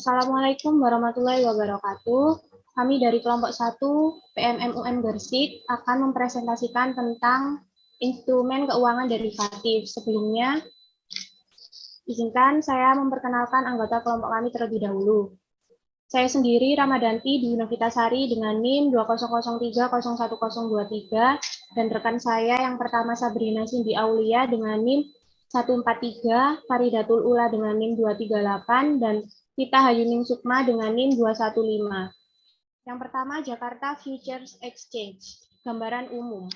Assalamualaikum warahmatullahi wabarakatuh. Kami dari kelompok 1 PMMUN Gersik akan mempresentasikan tentang instrumen keuangan derivatif. Sebelumnya, izinkan saya memperkenalkan anggota kelompok kami terlebih dahulu. Saya sendiri Ramadanti di Novitasari dengan NIM 2003011023 dan rekan saya yang pertama Sabrina Cindy Aulia dengan NIM 143, Faridatul Ula dengan NIM 238 dan Tita Hayuning Sukma dengan NIM 215. Yang pertama Jakarta Futures Exchange. Gambaran umum.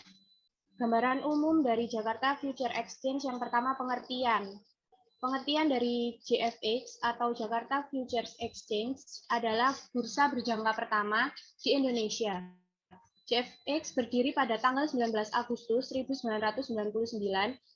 Gambaran umum dari Jakarta Future Exchange yang pertama pengertian. Pengertian dari JFX atau Jakarta Futures Exchange adalah bursa berjangka pertama di Indonesia. JFX berdiri pada tanggal 19 Agustus 1999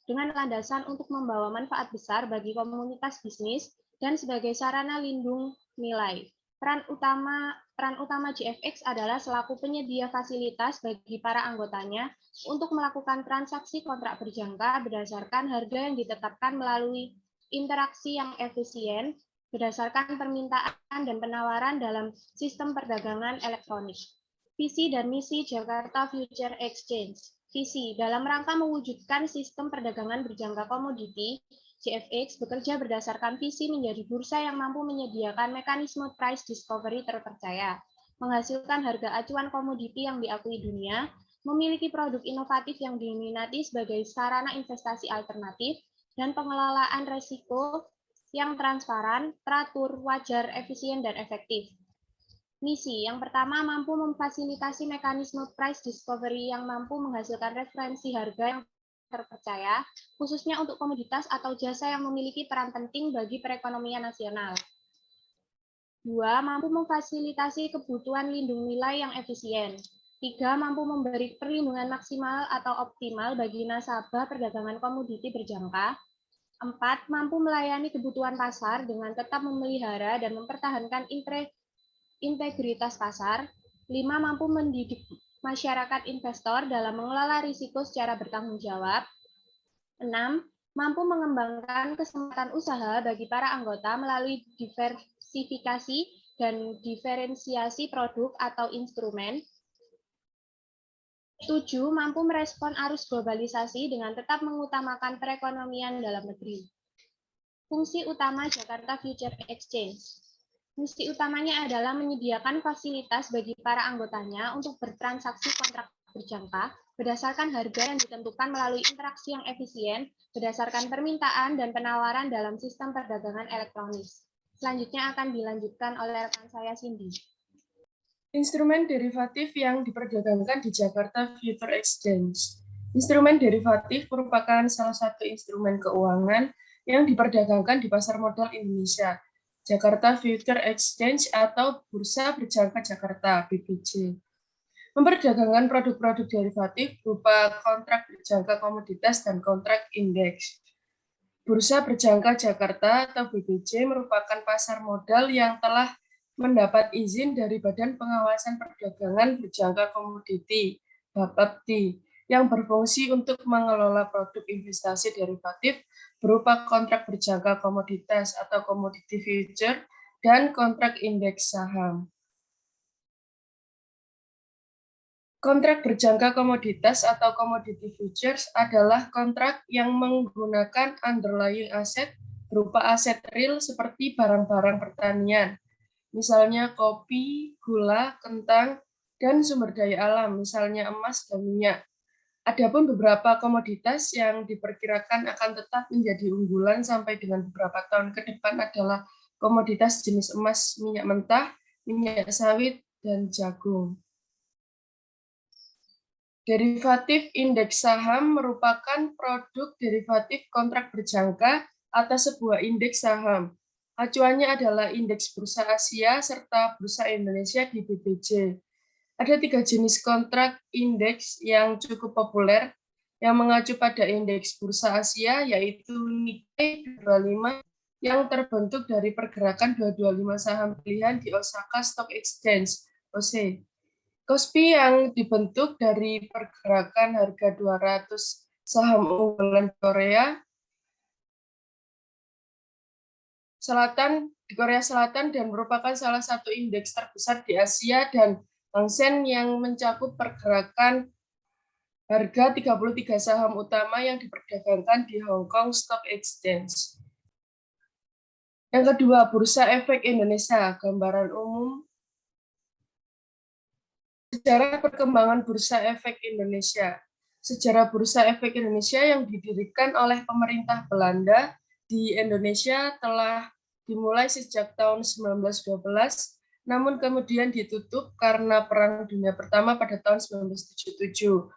dengan landasan untuk membawa manfaat besar bagi komunitas bisnis dan sebagai sarana lindung nilai. Peran utama JFX adalah selaku penyedia fasilitas bagi para anggotanya untuk melakukan transaksi kontrak berjangka berdasarkan harga yang ditetapkan melalui interaksi yang efisien berdasarkan permintaan dan penawaran dalam sistem perdagangan elektronik. Visi dan misi Jakarta Future Exchange. Visi dalam rangka mewujudkan sistem perdagangan berjangka komoditi, JFX bekerja berdasarkan visi menjadi bursa yang mampu menyediakan mekanisme price discovery terpercaya, menghasilkan harga acuan komoditi yang diakui dunia, memiliki produk inovatif yang diminati sebagai sarana investasi alternatif, dan pengelolaan risiko yang transparan, teratur, wajar, efisien, dan efektif. Misi yang pertama mampu memfasilitasi mekanisme price discovery yang mampu menghasilkan referensi harga yang terpercaya, khususnya untuk komoditas atau jasa yang memiliki peran penting bagi perekonomian nasional. 2. Mampu memfasilitasi kebutuhan lindung nilai yang efisien. 3. Mampu memberi perlindungan maksimal atau optimal bagi nasabah perdagangan komoditi berjangka. 4. Mampu melayani kebutuhan pasar dengan tetap memelihara dan mempertahankan integritas pasar. 5. Mampu mendidik masyarakat investor dalam mengelola risiko secara bertanggung jawab. 6. Mampu mengembangkan kesempatan usaha bagi para anggota melalui diversifikasi dan diferensiasi produk atau instrumen. 7. Mampu merespon arus globalisasi dengan tetap mengutamakan perekonomian dalam negeri. Fungsi utama Jakarta Future Exchange. Misi utamanya adalah menyediakan fasilitas bagi para anggotanya untuk bertransaksi kontrak berjangka berdasarkan harga yang ditentukan melalui interaksi yang efisien berdasarkan permintaan dan penawaran dalam sistem perdagangan elektronik. Selanjutnya akan dilanjutkan oleh rekan saya Cindy. Instrumen derivatif yang diperdagangkan di Jakarta Future Exchange. Instrumen derivatif merupakan salah satu instrumen keuangan yang diperdagangkan di pasar modal Indonesia. Jakarta Future Exchange atau Bursa Berjangka Jakarta (BBJ). Memperdagangkan produk-produk derivatif berupa kontrak berjangka komoditas dan kontrak indeks. Bursa Berjangka Jakarta atau BBJ merupakan pasar modal yang telah mendapat izin dari Badan Pengawasan Perdagangan Berjangka Komoditi (BAPEPTI) yang berfungsi untuk mengelola produk investasi derivatif berupa kontrak berjangka komoditas atau commodity future dan kontrak indeks saham. Kontrak berjangka komoditas atau commodity futures adalah kontrak yang menggunakan underlying aset berupa aset real seperti barang-barang pertanian, misalnya kopi, gula, kentang, dan sumber daya alam, misalnya emas dan minyak. Adapun beberapa komoditas yang diperkirakan akan tetap menjadi unggulan sampai dengan beberapa tahun ke depan adalah komoditas jenis emas, minyak mentah, minyak sawit, dan jagung. Derivatif indeks saham merupakan produk derivatif kontrak berjangka atas sebuah indeks saham. Acuannya adalah indeks Bursa Asia serta Bursa Indonesia di BBJ. Ada 3 jenis kontrak indeks yang cukup populer yang mengacu pada indeks Bursa Asia, yaitu Nikkei 225 yang terbentuk dari pergerakan 225 saham pilihan di Osaka Stock Exchange (OSE). KOSPI yang dibentuk dari pergerakan harga 200 saham unggulan Korea Selatan di Korea Selatan dan merupakan salah satu indeks terbesar di Asia dan Hang Seng yang mencakup pergerakan harga 33 saham utama yang diperdagangkan di Hong Kong Stock Exchange. Yang kedua, Bursa Efek Indonesia, gambaran umum. Sejarah perkembangan Bursa Efek Indonesia. Sejarah Bursa Efek Indonesia yang didirikan oleh pemerintah Belanda di Indonesia telah dimulai sejak tahun 1912, namun kemudian ditutup karena Perang Dunia Pertama pada tahun 1977.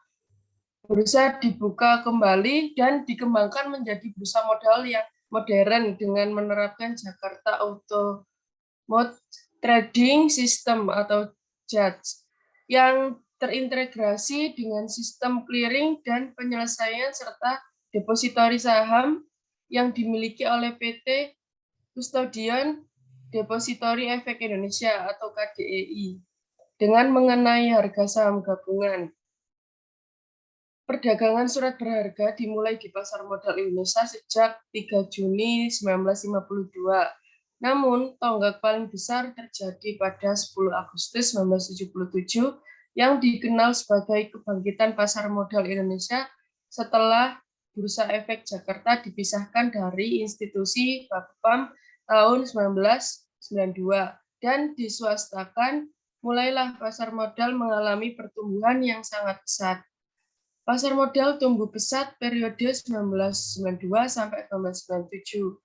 Bursa dibuka kembali dan dikembangkan menjadi bursa modal yang modern dengan menerapkan Jakarta Automode Trading System atau JATS yang terintegrasi dengan sistem clearing dan penyelesaian serta depositori saham yang dimiliki oleh PT Custodian Depository Efek Indonesia atau KDEI dengan mengenai harga saham gabungan. Perdagangan surat berharga dimulai di Pasar Modal Indonesia sejak 3 Juni 1952. Namun, tonggak paling besar terjadi pada 10 Agustus 1977 yang dikenal sebagai kebangkitan Pasar Modal Indonesia setelah Bursa Efek Jakarta dipisahkan dari institusi Bapepam tahun 1992 dan diswastakan, mulailah pasar modal mengalami pertumbuhan yang sangat pesat. Pasar modal tumbuh pesat periode 1992 sampai 1997.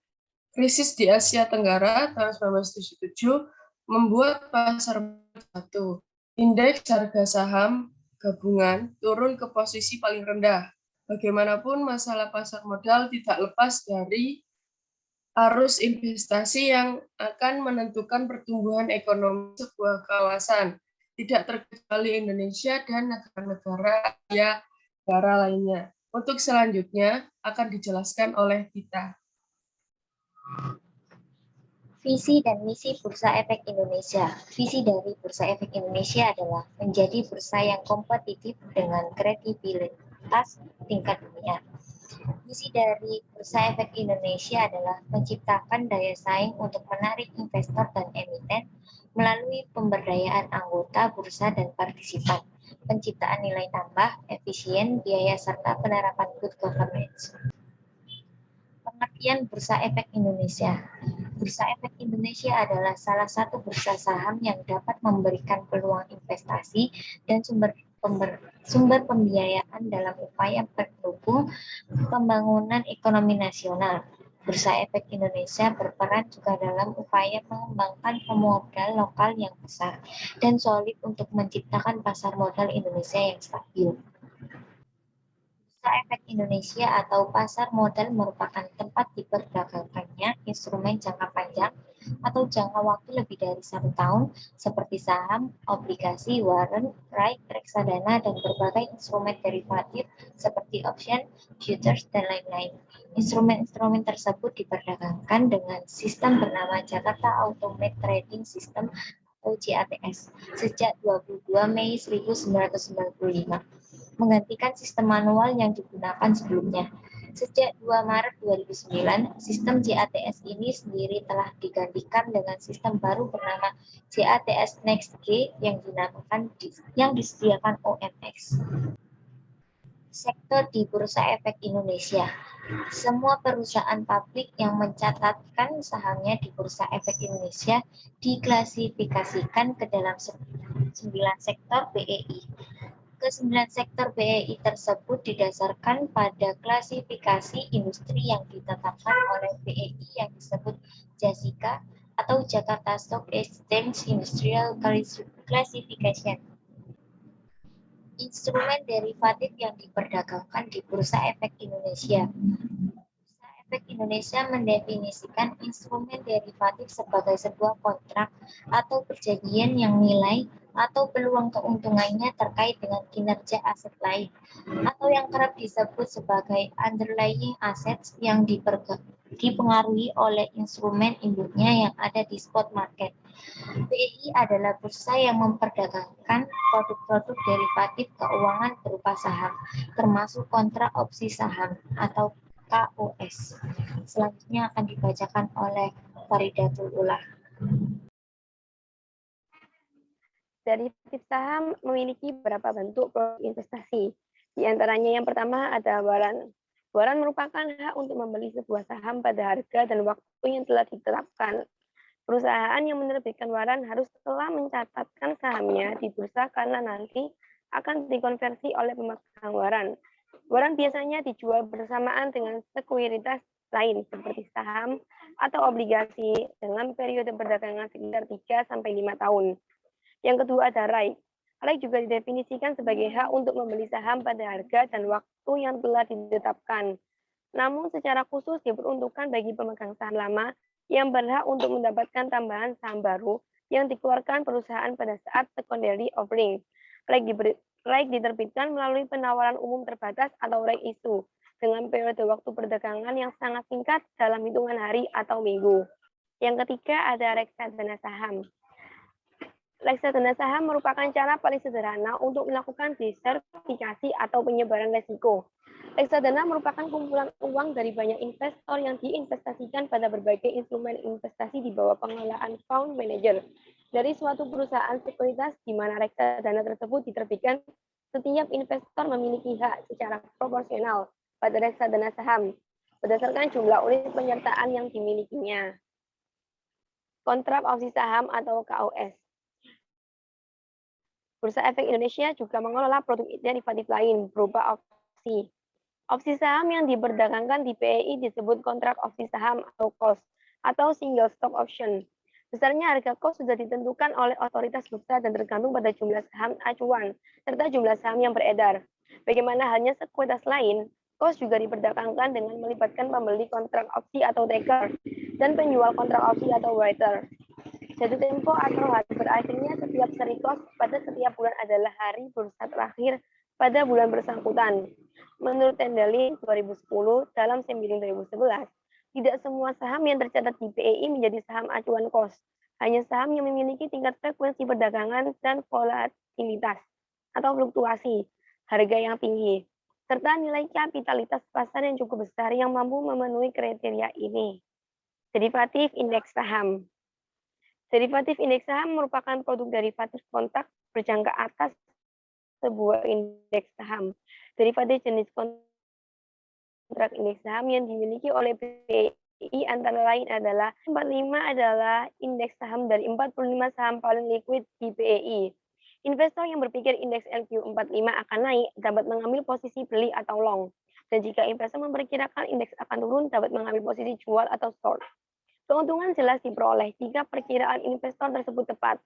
Krisis di Asia Tenggara tahun 1977 membuat pasar modal jatuh. Indeks harga saham gabungan turun ke posisi paling rendah. Bagaimanapun, masalah pasar modal tidak lepas dari arus investasi yang akan menentukan pertumbuhan ekonomi sebuah kawasan, tidak terkecuali Indonesia dan negara-negara Asia negara lainnya. Untuk selanjutnya akan dijelaskan oleh Gita. Visi dan misi Bursa Efek Indonesia. Visi dari Bursa Efek Indonesia adalah menjadi bursa yang kompetitif dengan kredibilitas tingkat dunia. Misi dari Bursa Efek Indonesia adalah menciptakan daya saing untuk menarik investor dan emiten melalui pemberdayaan anggota bursa dan partisipan, penciptaan nilai tambah, efisien, biaya, serta penerapan good governance. Pengertian Bursa Efek Indonesia. Bursa Efek Indonesia adalah salah satu bursa saham yang dapat memberikan peluang investasi dan sumber pembiayaan dalam upaya mendukung pembangunan ekonomi nasional. Bursa Efek Indonesia berperan juga dalam upaya mengembangkan pemodal lokal yang besar dan solid untuk menciptakan pasar modal Indonesia yang stabil. Bursa Efek Indonesia atau pasar modal merupakan tempat diperdagangkannya instrumen jangka panjang atau jangka waktu lebih dari 1 tahun seperti saham, obligasi, warrant, right, reksadana, dan berbagai instrumen derivatif seperti option, futures, dan lain-lain. Instrumen-instrumen tersebut diperdagangkan dengan sistem bernama Jakarta Automode Trading System atau JATS sejak 22 Mei 1995. Menggantikan sistem manual yang digunakan sebelumnya. Sejak 2 Maret 2009, sistem JATS ini sendiri telah digantikan dengan sistem baru bernama JATS Next G yang disediakan OMX. Sektor di Bursa Efek Indonesia. Semua perusahaan publik yang mencatatkan sahamnya di Bursa Efek Indonesia diklasifikasikan ke dalam 9 sektor BEI. Ke-9 sektor BEI tersebut didasarkan pada klasifikasi industri yang ditetapkan oleh BEI yang disebut JASICA atau Jakarta Stock Exchange Industrial Classification. Instrumen derivatif yang diperdagangkan di Bursa Efek Indonesia. Bursa Efek Indonesia mendefinisikan instrumen derivatif sebagai sebuah kontrak atau perjanjian yang nilai atau peluang keuntungannya terkait dengan kinerja aset lain, atau yang kerap disebut sebagai underlying assets yang dipengaruhi oleh instrumen induknya yang ada di spot market. BEI adalah bursa yang memperdagangkan produk-produk derivatif keuangan berupa saham, termasuk kontrak opsi saham atau KOS. Selanjutnya akan dibacakan oleh Faridatul Ula. Derivatif saham memiliki beberapa bentuk produk investasi. Di antaranya yang pertama ada waran. Waran merupakan hak untuk membeli sebuah saham pada harga dan waktu yang telah ditetapkan. Perusahaan yang menerbitkan waran harus telah mencatatkan sahamnya di bursa karena nanti akan dikonversi oleh pemegang waran. Waran biasanya dijual bersamaan dengan sekuritas lain seperti saham atau obligasi dengan periode perdagangan sekitar 3-5 tahun. Yang kedua ada right. Right juga didefinisikan sebagai hak untuk membeli saham pada harga dan waktu yang telah ditetapkan. Namun secara khusus diperuntukkan bagi pemegang saham lama yang berhak untuk mendapatkan tambahan saham baru yang dikeluarkan perusahaan pada saat secondary offering. Right diterbitkan melalui penawaran umum terbatas atau right issue dengan periode waktu perdagangan yang sangat singkat dalam hitungan hari atau minggu. Yang ketiga ada reksadana saham. Reksadana saham merupakan cara paling sederhana untuk melakukan diversifikasi atau penyebaran risiko. Reksadana merupakan kumpulan uang dari banyak investor yang diinvestasikan pada berbagai instrumen investasi di bawah pengelolaan fund manager dari suatu perusahaan sekuritas di mana reksadana tersebut diterbitkan. Setiap investor memiliki hak secara proporsional pada reksadana saham berdasarkan jumlah unit penyertaan yang dimilikinya. Kontrak opsi saham atau KOS. Bursa Efek Indonesia juga mengelola produk derivatif lain berupa opsi. Opsi saham yang diperdagangkan di BEI disebut kontrak opsi saham atau KOS atau single stock option. Besarnya harga KOS sudah ditentukan oleh otoritas bursa dan tergantung pada jumlah saham acuan serta jumlah saham yang beredar. Bagaimana halnya sekuritas lain, KOS juga diperdagangkan dengan melibatkan pembeli kontrak opsi atau taker dan penjual kontrak opsi atau writer. Jatuh tempo atau hari berakhirnya setiap seri KOS pada setiap bulan adalah hari bursa terakhir pada bulan bersangkutan. Menurut Tendelin 2010 dalam Sembiring 2011, tidak semua saham yang tercatat di BEI menjadi saham acuan KOS. Hanya saham yang memiliki tingkat frekuensi perdagangan dan volatilitas atau fluktuasi harga yang tinggi, serta nilai kapitalitas pasar yang cukup besar yang mampu memenuhi kriteria ini. Derivatif indeks saham. Derivatif indeks saham merupakan produk derivatif kontrak berjangka atas sebuah indeks saham. Derivatif jenis kontrak indeks saham yang dimiliki oleh BEI antara lain adalah 45 adalah indeks saham dari 45 saham paling liquid di BEI. Investor yang berpikir indeks LQ45 akan naik dapat mengambil posisi beli atau long. Dan jika investor memperkirakan indeks akan turun dapat mengambil posisi jual atau short. Keuntungan jelas diperoleh jika perkiraan investor tersebut tepat.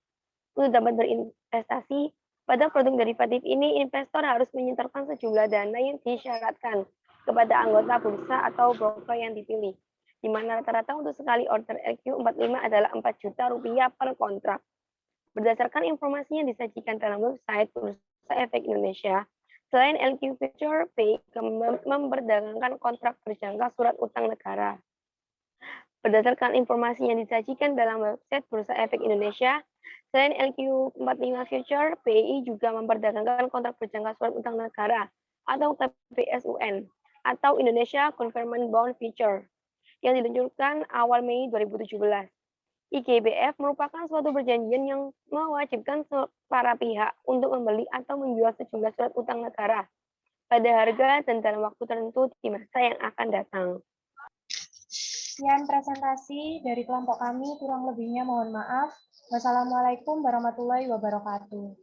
Untuk dapat berinvestasi pada produk derivatif ini, investor harus menyetorkan sejumlah dana yang disyaratkan kepada anggota bursa atau broker yang dipilih, di mana rata-rata untuk sekali order LQ45 adalah Rp4 juta per kontrak. Berdasarkan informasi yang disajikan dalam website Bursa Efek Indonesia, selain LQ Future, BEI memperdagangkan kontrak berjangka surat utang negara. Berdasarkan informasi yang disajikan dalam website Bursa Efek Indonesia, selain LQ45 Future, BEI juga memperdagangkan kontrak berjangka surat utang negara atau KPSUN atau Indonesia Government Bond Future yang diluncurkan awal Mei 2017. IGBF merupakan suatu perjanjian yang mewajibkan para pihak untuk membeli atau menjual sejumlah surat utang negara pada harga dan dalam waktu tertentu di masa yang akan datang. Sekian presentasi dari kelompok kami, kurang lebihnya mohon maaf. Wassalamualaikum warahmatullahi wabarakatuh.